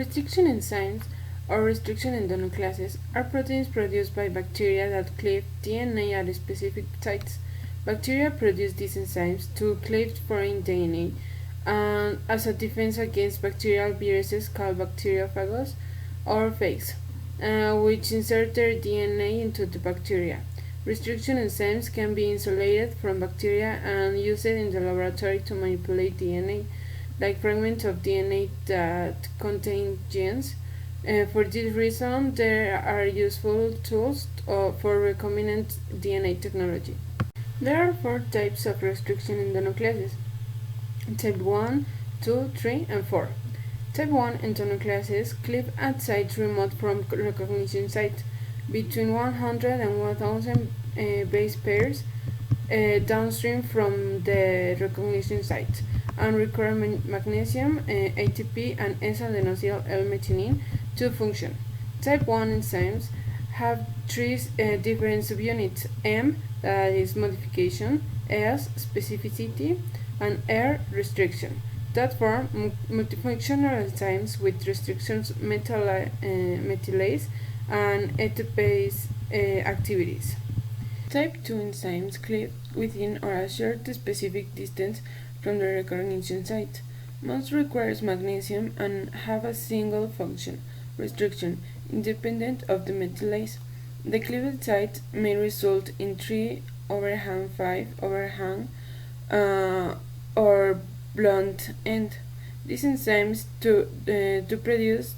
Restriction enzymes, or restriction endonoclases, are proteins produced by bacteria that cleave DNA at specific sites. Bacteria produce these enzymes to cleave foreign DNA and as a defense against bacterial viruses called bacteriophages or phages, which insert their DNA into the bacteria. Restriction enzymes can be isolated from bacteria and used in the laboratory to manipulate DNA, like fragments of DNA that contain genes. For this reason, there are useful tools for recombinant DNA technology. There are four types of restriction endonoclases: Type 1, 2, 3, and 4. Type 1 endonoclases cleave at sites remote from recognition sites, between 100 and 1000 base pairs downstream from the recognition site, and require magnesium, ATP, and S-adenosyl L-methionine to function. Type 1 enzymes have three different subunits: M, that is modification; S, specificity; and R, restriction, that form multifunctional enzymes with restrictions methylase and ATPase activities. Type 2 enzymes cleave within or a short specific distance from the recognition site. Most requires magnesium and have a single function, restriction, independent of the methylase. The cleaved site may result in 3 overhang 5 overhang or blunt end. These enzymes to produce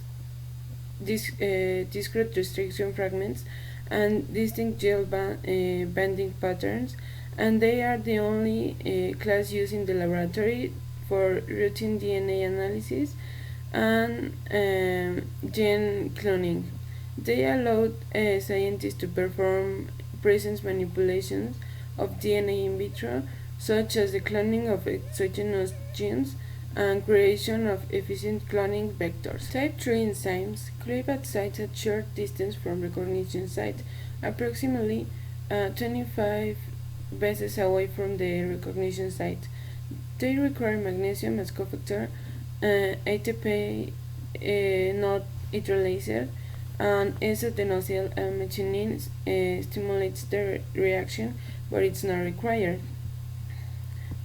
discrete restriction fragments and distinct gel binding patterns, and they are the only class used in the laboratory for routine DNA analysis and gene cloning. They allow scientists to perform presence manipulations of DNA in vitro, such as the cloning of exogenous genes and creation of efficient cloning vectors. Type 3 enzymes cleave at sites at short distance from recognition site, approximately 25 bases away from the recognition site. They require magnesium as cofactor, ATP not hydrolyzer, and S-adenosyl L-methionine stimulates the reaction, but it's not required.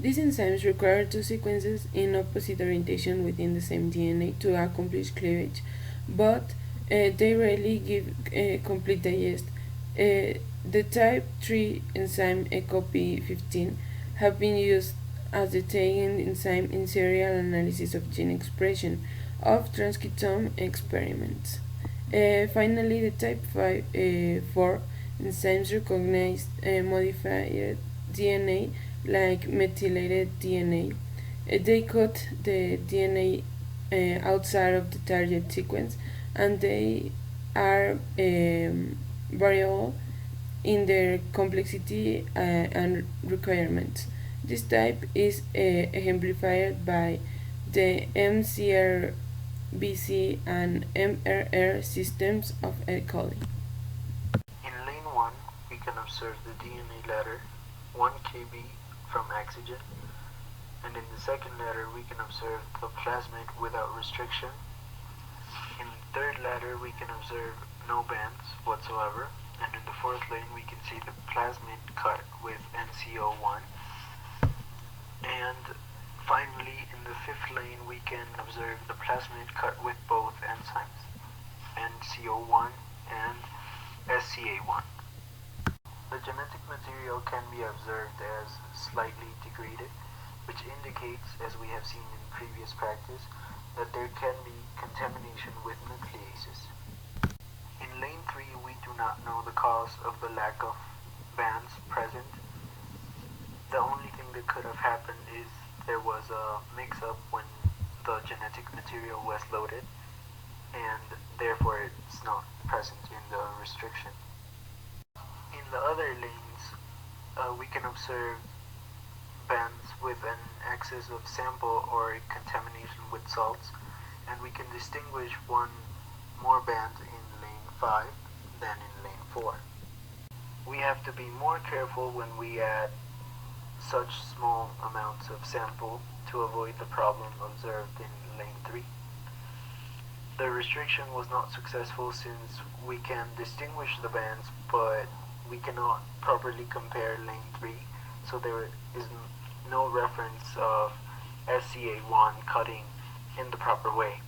These enzymes require two sequences in opposite orientation within the same DNA to accomplish cleavage, but they rarely give complete digest. The type 3 enzyme EcoP15 have been used as the tagging enzyme in serial analysis of gene expression of transcriptome experiments. Finally, the type 4 enzymes recognize modified DNA like methylated DNA. They cut the DNA outside of the target sequence, and they are variable in their complexity and requirements. This type is exemplified by the MCR-BC and MRR systems of E. coli. In lane 1, we can observe the DNA ladder 1 kb from oxygen, and in the second ladder we can observe the plasmid without restriction. In the third ladder we can observe no bands whatsoever, and in the fourth lane we can see the plasmid cut with NCO1. And finally, in the fifth lane we can observe the plasmid cut with both enzymes, NCO1 and SCA1. The genetic material can be observed as slightly degraded, which indicates, as we have seen in previous practice, that there can be contamination with nucleases. In lane 3, we do not know the cause of the lack of bands present. The only thing that could have happened is there was a mix-up when the genetic material was loaded, and therefore it's not present in the restriction. In the other lanes, we can observe bands with an excess of sample or contamination with salts, and we can distinguish one more band in lane 5 than in lane 4. We have to be more careful when we add such small amounts of sample to avoid the problem observed in lane 3. The restriction was not successful since we can distinguish the bands, but we cannot properly compare lane 3, so there is no reference of SCA1 cutting in the proper way.